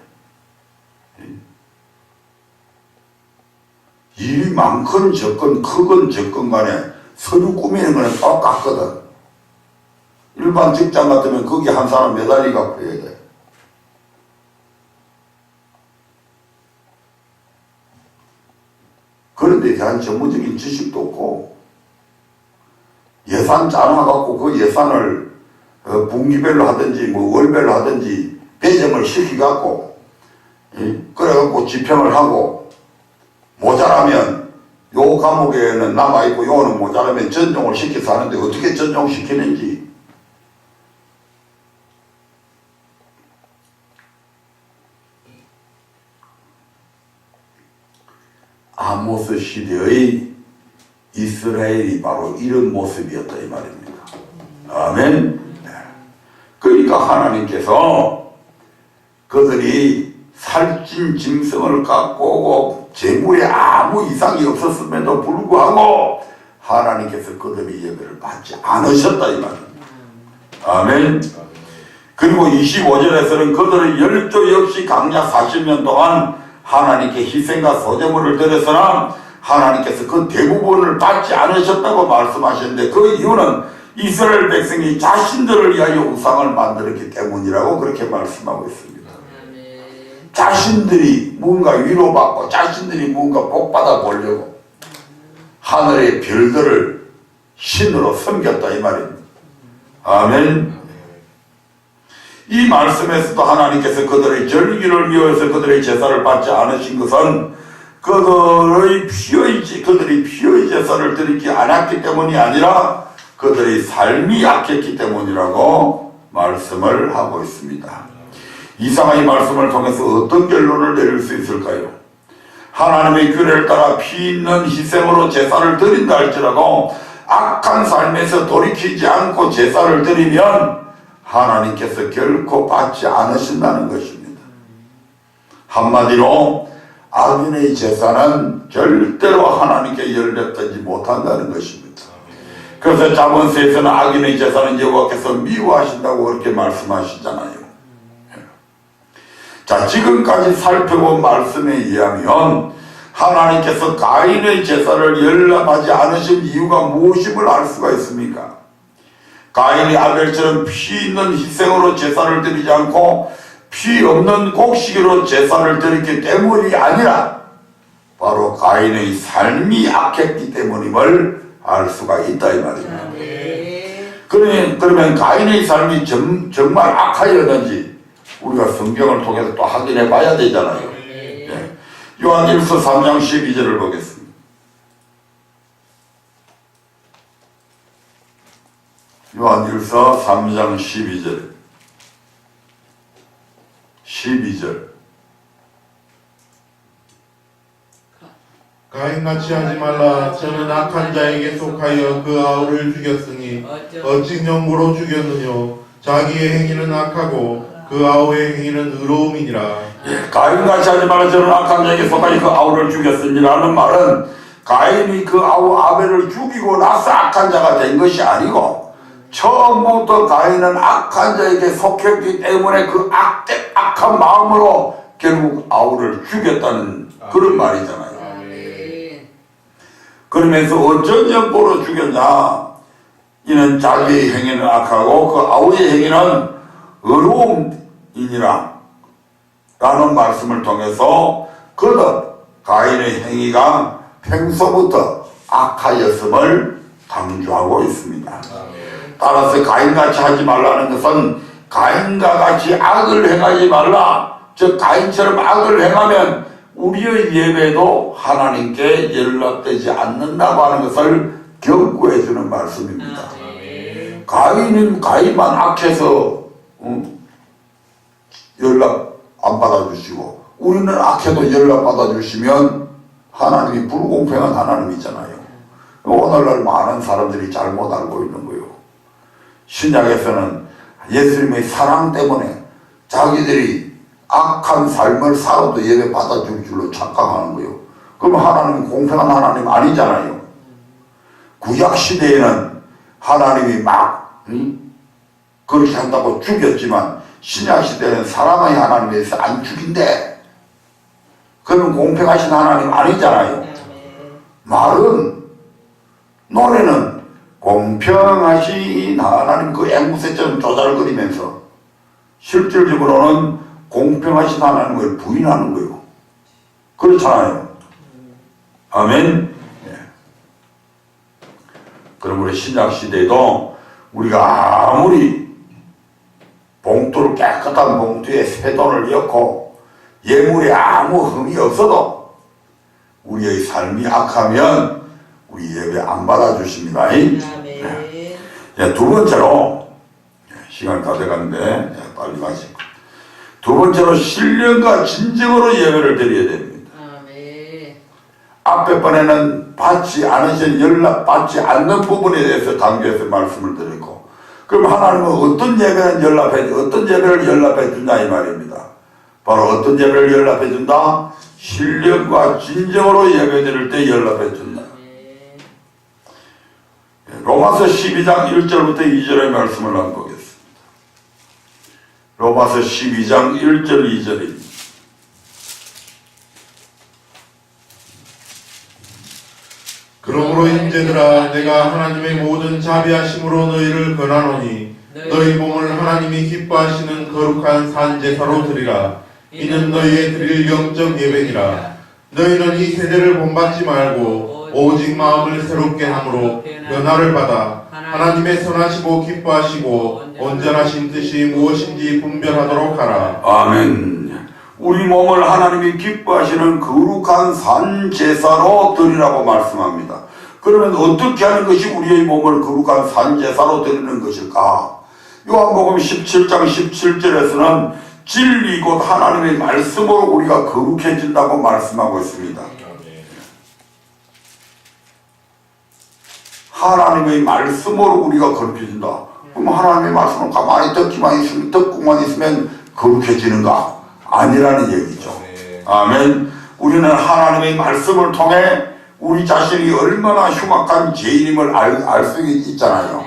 일이 많건 적건 크건 적건 간에 서류 꾸미는 거는 똑같거든. 일반 직장 같으면 거기 한 사람 매달리 갖고 해야 돼. 그런 데 대한 전문적인 지식도 없고, 예산 짜놔갖고 그 예산을 분기별로 하든지 뭐 월별로 하든지 배정을 시켜갖고, 그래갖고 집행을 하고, 모자라면 요 과목에는 남아있고 요거는 모자라면 전종을 시켜서 하는데 어떻게 전종시키는지. 아모스 시대의 이스라엘이 바로 이런 모습이었다 이 말입니다. 아멘. 그러니까 하나님께서 그들이 살찐 짐승을 갖고 오고 재물에 아무 이상이 없었음에도 불구하고 하나님께서 그들의 예배를 받지 않으셨다 이 말입니다. 아멘. 그리고 25절에서는 그들의 열조 역시 강야 40년 동안 하나님께 희생과 소제물을 드렸으나 하나님께서 그 대부분을 받지 않으셨다고 말씀하셨는데, 그 이유는 이스라엘 백성이 자신들을 위하여 우상을 만들었기 때문이라고 그렇게 말씀하고 있습니다. 자신들이 뭔가 위로받고 자신들이 뭔가 복받아 보려고 하늘의 별들을 신으로 섬겼다 이 말입니다. 아멘. 이 말씀에서도 하나님께서 그들의 절기를 위해서 그들의 제사를 받지 않으신 것은 그들이 피의 제사를 드리지 않았기 때문이 아니라 그들의 삶이 약했기 때문이라고 말씀을 하고 있습니다. 이상한 이 말씀을 통해서 어떤 결론을 내릴 수 있을까요? 하나님의 규례를 따라 피 있는 희생으로 제사를 드린다 할지라도 악한 삶에서 돌이키지 않고 제사를 드리면 하나님께서 결코 받지 않으신다는 것입니다. 한마디로 악인의 제사는 절대로 하나님께 열렸다지 못한다는 것입니다. 그래서 잠언서에서는 악인의 제사는 여호와께서 미워하신다고 그렇게 말씀하시잖아요. 자, 지금까지 살펴본 말씀에 의하면 하나님께서 가인의 제사를 열람하지 않으신 이유가 무엇임을 알 수가 있습니까? 가인이 아벨처럼 피 있는 희생으로 제사를 드리지 않고 피 없는 곡식으로 제사를 드렸기 때문이 아니라 바로 가인의 삶이 악했기 때문임을 알 수가 있다 이 말입니다. 그러면 가인의 삶이 정말 악하였는지 우리가 성경을 통해서 또 확인해 봐야 되잖아요. 네. 요한일서 3장 12절을 보겠습니다. 요한일서 3장 12절 가인같이 하지 말라. 저는 악한 자에게 속하여 그 아우를 죽였으니 어찌 영구로 죽였느뇨. 자기의 행위는 악하고 그 아우의 행위는 의로움이니라. 예, 가인같이 하지 말라. 저는 악한 자에게 속하여 그 아우를 죽였으니라는 말은 가인이 그 아우 아벨을 죽이고 나서 악한 자가 된 것이 아니고 처음부터 가인은 악한 자에게 속했기 때문에 그 악한 마음으로 결국 아우를 죽였다는 그런 말이잖아요. 그러면서 어쩐 영보로 죽였냐? 이는 자기의 행위는 악하고 그 아우의 행위는 의로움이니라 라는 말씀을 통해서 그는 가인의 행위가 평소부터 악하였음을 강조하고 있습니다. 따라서 가인같이 하지 말라는 것은 가인과 같이 악을 행하지 말라, 즉 가인처럼 악을 행하면 우리의 예배도 하나님께 연락되지 않는다고 하는 것을 경고해 주는 말씀입니다. 가인만 악해서 연락 안 받아주시고 우리는 악해도 연락 받아주시면 하나님이 불공평한 하나님이잖아요. 오늘날 많은 사람들이 잘못 알고 있는 거예요. 신약에서는 예수님의 사랑 때문에 자기들이 악한 삶을 살아도 예배 받아줄 줄로 착각하는 거예요. 그럼 하나님은 공평한 하나님 아니잖아요. 구약 시대에는 하나님이 막 그렇게 한다고 죽였지만 신약 시대는 사람의 하나님에서 안 죽인대. 그러면 공평하신 하나님 아니잖아요. 말은 노래는 공평하신 하나님 그 앵무새처럼 조잘거리면서 실질적으로는 공평하신 하나님을 부인하는 거예요. 그렇잖아요. 아멘. 그럼 우리 신약 시대에도 우리가 아무리 봉투를 깨끗한 봉투에 새 돈을 넣고 예물에 아무 흠이 없어도 우리의 삶이 악하면 우리 예배 안 받아주십니다. 네. 두 번째로 시간 다 돼가는데 빨리 가시고 두 번째로 신령과 진정으로 예배를 드려야 됩니다. 앞에 번에는 받지 않으신 연락 받지 않는 부분에 대해서 강조해서 말씀을 드리고 그럼 하나님은 어떤 예배를 연락해 준다 이 말입니다. 바로 어떤 예배를 연락해 준다? 신령과 진정으로 예배 드릴 때 연락해 준다. 로마서 12장 1절부터 2절의 말씀을 한번 보겠습니다. 로마서 12장 1절 2절입니다. 그러므로 형제들아 내가 하나님의 모든 자비하심으로 너희를 권하노니 너희 몸을 하나님이 기뻐하시는 거룩한 산제사로 드리라. 이는 너희의 드릴 영적 예배니라. 너희는 이 세대를 본받지 말고 오직 마음을 새롭게 함으로 변화를 받아 하나님의 선하시고 기뻐하시고 온전하신 뜻이 무엇인지 분별하도록 하라. 아멘. 우리 몸을 하나님이 기뻐하시는 거룩한 산제사로 드리라고 말씀합니다. 그러면 어떻게 하는 것이 우리의 몸을 거룩한 산제사로 드리는 것일까? 요한복음 17장 17절에서는 진리 곧 하나님의 말씀으로 우리가 거룩해진다고 말씀하고 있습니다. 하나님의 말씀으로 우리가 거룩해진다. 그럼 하나님의 말씀을 가만히 듣고만 있으면 거룩해지는가? 아니라는 얘기죠. 아멘. 우리는 하나님의 말씀을 통해 우리 자신이 얼마나 흉악한 죄인임을 알 수 있잖아요.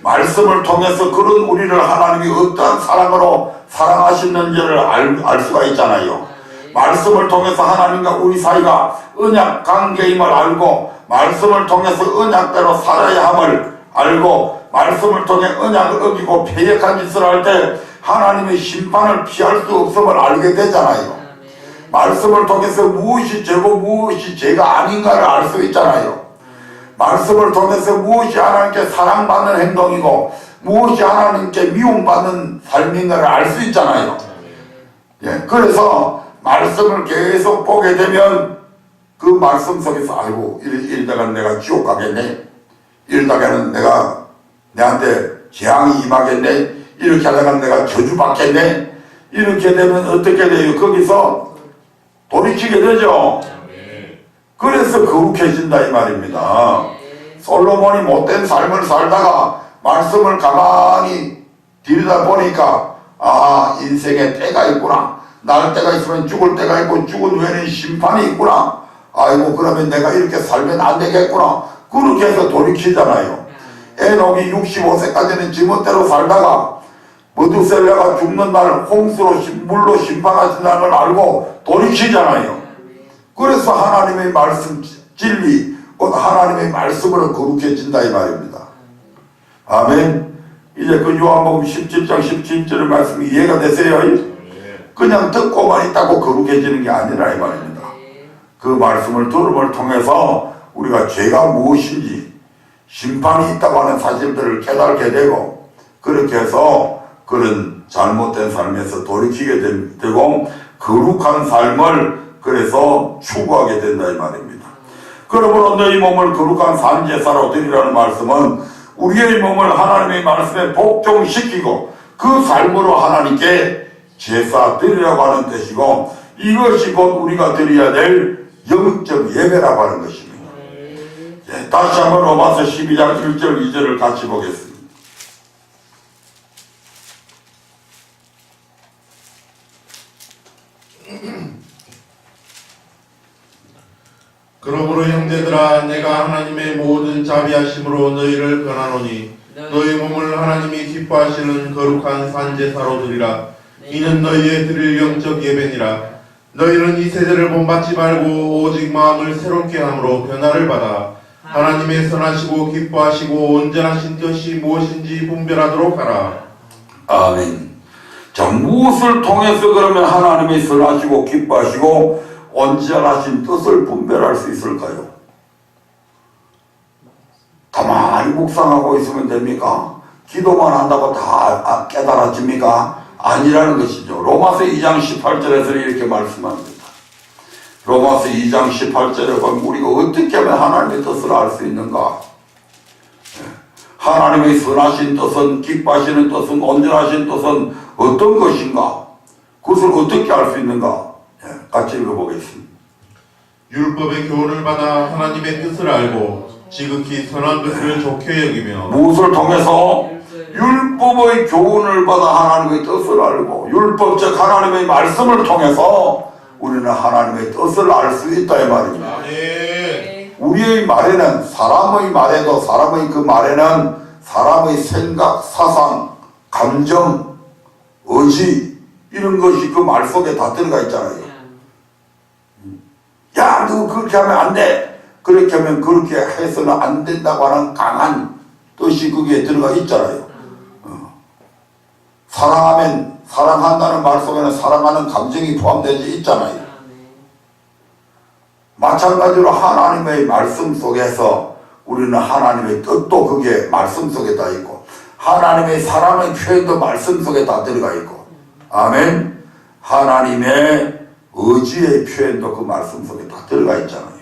말씀을 통해서 그런 우리를 하나님이 어떠한 사랑으로 사랑하시는지를 알 수가 있잖아요. 말씀을 통해서 하나님과 우리 사이가 언약 관계임을 알고 말씀을 통해서 언약대로 살아야 함을 알고 말씀을 통해 언약을 어기고 패역한 짓을 할 때 하나님의 심판을 피할 수 없음을 알게 되잖아요. 말씀을 통해서 무엇이 죄고 무엇이 죄가 아닌가를 알 수 있잖아요. 말씀을 통해서 무엇이 하나님께 사랑받는 행동이고 무엇이 하나님께 미움받는 삶인가를 알 수 있잖아요. 그래서 말씀을 계속 보게 되면 그 말씀 속에서 아이고 이러다가 내가 지옥 가겠네, 이러다가는 내가 내한테 재앙이 임하겠네, 이렇게 하다가 내가 저주받겠네, 이렇게 되면 어떻게 돼요? 거기서 돌이키게 되죠. 그래서 거룩해진다 이 말입니다. 솔로몬이 못된 삶을 살다가 말씀을 가만히 들여다보니까 인생에 때가 있구나, 날 때가 있으면 죽을 때가 있고 죽은 후에는 심판이 있구나, 아이고 그러면 내가 이렇게 살면 안 되겠구나, 그렇게 해서 돌이키잖아요. 에녹이 65세까지는 지멋대로 살다가 머두셀라가 죽는 날 홍수로 물로 심판하신다는 걸 알고 돌이키잖아요. 그래서 하나님의 말씀 진리 곧 하나님의 말씀으로 거룩해진다 이 말입니다. 아멘. 이제 그 요한복음 17장 17절의 말씀이 이해가 되세요? 그냥 듣고만 있다고 거룩해지는 게 아니라 이 말입니다. 그 말씀을 들음을 통해서 우리가 죄가 무엇인지 심판이 있다고 하는 사실들을 깨닫게 되고 그렇게 해서 그런 잘못된 삶에서 돌이키게 되고 거룩한 삶을 그래서 추구하게 된다 이 말입니다. 그러므로 너희 몸을 거룩한 산제사로 드리라는 말씀은 우리의 몸을 하나님의 말씀에 복종시키고 그 삶으로 하나님께 제사 드리라고 하는 뜻이고, 이것이 곧 우리가 드려야 될 영적 예배라고 하는 것입니다. 다시 한번 로마서 12장 1절 2절을 같이 보겠습니다. 그러므로 형제들아, 내가 하나님의 모든 자비하심으로 너희를 권하노니 너희 몸을 하나님이 기뻐하시는 거룩한 산제사로 드리라. 이는 너희의 드릴 영적 예배니라. 너희는 이 세대를 본받지 말고 오직 마음을 새롭게 함으로 변화를 받아 하나님의 선하시고 기뻐하시고 온전하신 뜻이 무엇인지 분별하도록 하라. 아멘. 자, 무엇을 통해서 그러면 하나님의 선하시고 기뻐하시고 온전하신 뜻을 분별할 수 있을까요? 가만히 묵상하고 있으면 됩니까? 기도만 한다고 다 깨달아집니까? 아니라는 것이죠. 로마서 2장 18절에서 이렇게 말씀합니다. 로마서 2장 18절에 보면 우리가 어떻게 하면 하나님의 뜻을 알 수 있는가? 하나님의 선하신 뜻은, 기뻐하시는 뜻은, 온전하신 뜻은 어떤 것인가? 그것을 어떻게 알 수 있는가? 같이 읽어보겠습니다. 율법의 교훈을 받아 하나님의 뜻을 알고 지극히 선한 것을 좋게 여기며 무엇을 통해서? 율법의 교훈을 받아 하나님의 뜻을 알고, 율법 즉 하나님의 말씀을 통해서 우리는 하나님의 뜻을 알 수 있다 이 말입니다. 우리의 말에는, 사람의 말에도, 사람의 그 말에는 사람의 생각, 사상, 감정, 의지 이런 것이 그 말 속에 다 들어가 있잖아요. 야, 너 그렇게 하면 안 돼. 그렇게 하면 그렇게 해서는 안 된다고 하는 강한 뜻이 거기에 들어가 있잖아요. 사랑하면, 사랑한다는 말 속에는 사랑하는 감정이 포함되어 있잖아요. 마찬가지로 하나님의 말씀 속에서 우리는 하나님의 뜻도 그게 말씀 속에 다 있고, 하나님의 사랑의 표현도 말씀 속에 다 들어가 있고, 아멘. 하나님의 의지의 표현도 그 말씀 속에 다 들어가 있잖아요.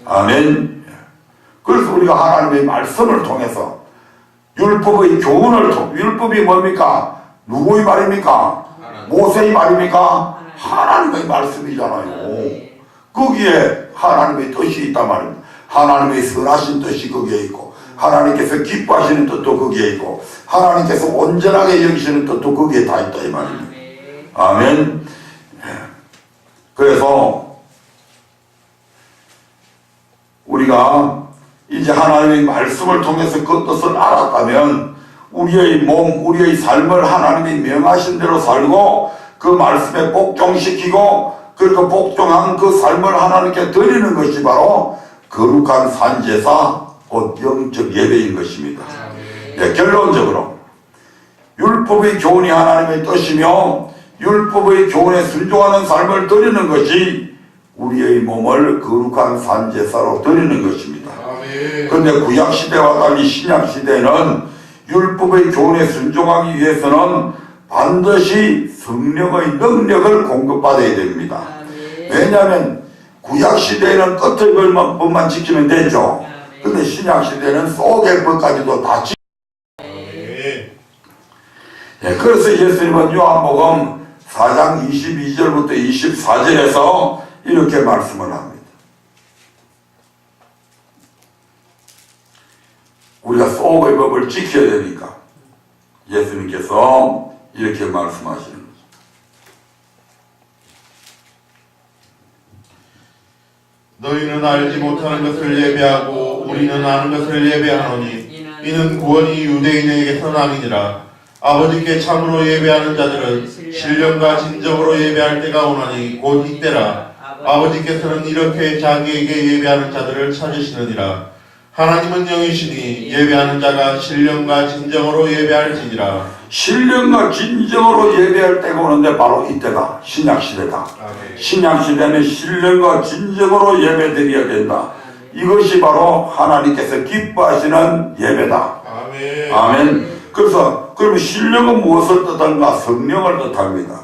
아멘. 그래서 우리가 하나님의 말씀을 통해서 율법의 교훈을 율법이 뭡니까? 누구의 말입니까? 모세의 말입니까? 하나님의 말씀이잖아요. 거기에 하나님의 뜻이 있단 말입니다. 하나님의 선하신 뜻이 거기에 있고, 하나님께서 기뻐하시는 뜻도 거기에 있고, 하나님께서 온전하게 여기시는 뜻도 거기에 다 있다 이 말입니다. 아멘. 그래서 우리가 이제 하나님의 말씀을 통해서 그 뜻을 알았다면 우리의 몸, 우리의 삶을 하나님이 명하신 대로 살고 그 말씀에 복종시키고 그리고 복종한 그 삶을 하나님께 드리는 것이 바로 거룩한 산제사, 곧 영적 예배인 것입니다. 네, 결론적으로 율법의 교훈이 하나님의 뜻이며 율법의 교훈에 순종하는 삶을 드리는 것이 우리의 몸을 거룩한 산제사로 드리는 것입니다. 그런데 구약시대와 달리 신약시대에는 율법의 교훈에 순종하기 위해서는 반드시 성령의 능력을 공급받아야 됩니다. 왜냐하면 구약시대에는 끝의 법만 지키면 되죠. 그런데 신약시대는 속의 법까지도 다 지켜야 네, 그래서 예수님은 요한복음 4장 22절부터 24절에서 이렇게 말씀을 합니다. 우리가 속의 법을 지켜야 되니까 예수님께서 이렇게 말씀하시는 거죠. 너희는 알지 못하는 것을 예배하고 우리는 아는 것을 예배하노니 이는 구원이 유대인에게서 남이니라. 아버지께 참으로 예배하는 자들은 신령과 진정으로 예배할 때가 오나니 곧 이때라. 아버지께서는 이렇게 자기에게 예배하는 자들을 찾으시느니라. 하나님은 영이시니 예배하는 자가 신령과 진정으로 예배할지니라. 신령과 진정으로 예배할 때가 오는데 바로 이때다. 신약시대다. 신약시대는 신령과 진정으로 예배드려야 된다. 이것이 바로 하나님께서 기뻐하시는 예배다. 아멘. 그래서 그러면 신령은 무엇을 뜻하는가? 성령을 뜻합니다.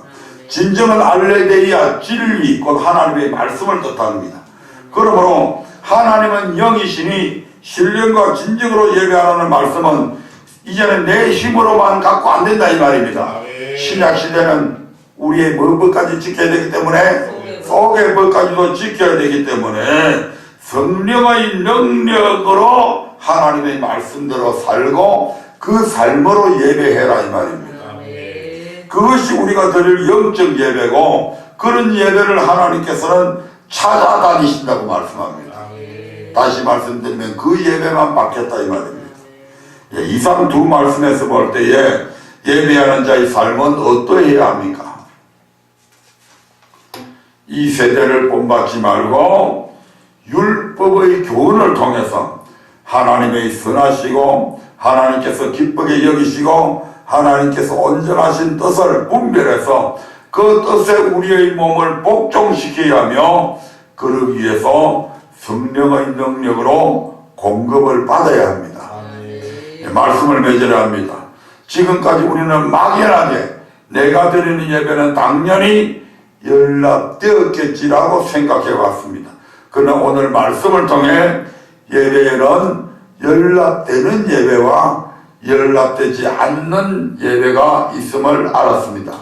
진정한 알레데이아 진리 곧 하나님의 말씀을 뜻합니다. 그러므로 하나님은 영이시니 신령과 진정으로 예배하라는 말씀은 이제는 내 힘으로만 갖고 안 된다 이 말입니다. 신약 시대는 우리의 법까지 지켜야 되기 때문에 속의 법까지도 지켜야 되기 때문에 성령의 능력으로 하나님의 말씀대로 살고 그 삶으로 예배해라 이 말입니다. 그것이 우리가 드릴 영적 예배고 그런 예배를 하나님께서는 찾아다니신다고 말씀합니다. 다시 말씀드리면 그 예배만 받겠다 이 말입니다. 이상 두 말씀에서 볼 때에 예배하는 자의 삶은 어떠해야 합니까? 이 세대를 본받지 말고 율법의 교훈을 통해서 하나님의 선하시고 하나님께서 기쁘게 여기시고 하나님께서 온전하신 뜻을 분별해서 그 뜻에 우리의 몸을 복종시켜야 하며 그러기 위해서 성령의 능력으로 공급을 받아야 합니다. 말씀을 맺으려 합니다. 지금까지 우리는 막연하게 내가 드리는 예배는 당연히 연락되었겠지라고 생각해 왔습니다. 그러나 오늘 말씀을 통해 예배에는 연락되는 예배와 연락되지 않는 예배가 있음을 알았습니다.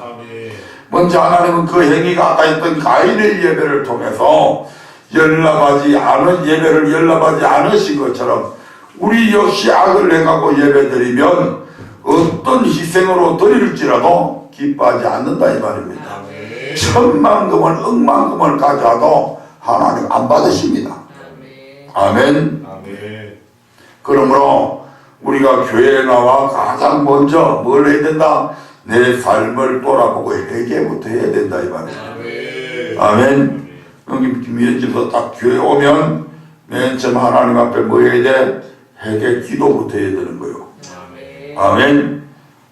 먼저 하나님은 그 행위가 아까 했던 가인의 예배를 통해서 연락하지 않은 예배를 연락하지 않으신 것처럼 우리 역시 악을 행하고 예배드리면 어떤 희생으로 드릴지라도 기뻐하지 않는다 이 말입니다. 천만금을 억만금을 가져도 하나님 안 받으십니다. 아멘. 그러므로 우리가 교회에 나와 가장 먼저 뭘 해야 된다? 내 삶을 돌아보고 회개부터 해야 된다 이 말입니다. 아멘. 김현집도 딱 교회 오면 맨 처음 하나님 앞에 뭐 해야 돼? 회개 기도부터 해야 되는 거요. 아멘.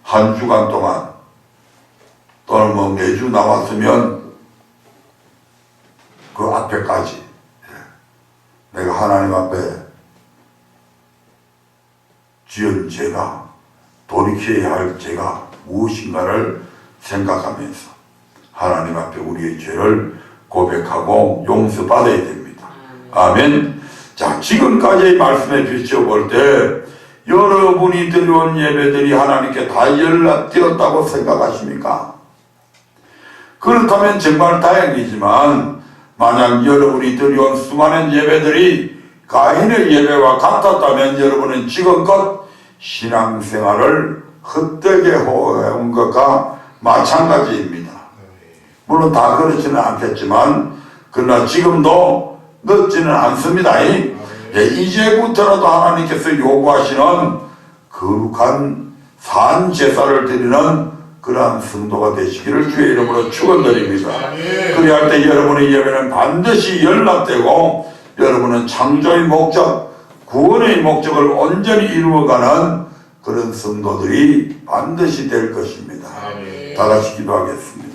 한 주간 동안 또는 뭐 매주 나왔으면 그 앞에까지 내가 하나님 앞에 지은 죄가 돌이켜야 할 죄가 무엇인가를 생각하면서 하나님 앞에 우리의 죄를 고백하고 용서받아야 됩니다. 아멘. 자, 지금까지의 말씀에 비춰볼 때 여러분이 드려온 예배들이 하나님께 다 연락되었다고 생각하십니까? 그렇다면 정말 다행이지만 만약 여러분이 드려온 수많은 예배들이 가인의 예배와 같았다면 여러분은 지금껏 신앙생활을 헛되게 해온 것과 마찬가지입니다. 물론 다 그렇지는 않겠지만 그러나 지금도 늦지는 않습니다. 이제부터라도 하나님께서 요구하시는 거룩한 산 제사를 드리는 그러한 성도가 되시기를 주의 이름으로 축원드립니다. 그래야 할 때 여러분의 예배는 반드시 연락되고 여러분은 창조의 목적, 구원의 목적을 온전히 이루어가는 그런 성도들이 반드시 될 것입니다. 다 같이 기도하겠습니다.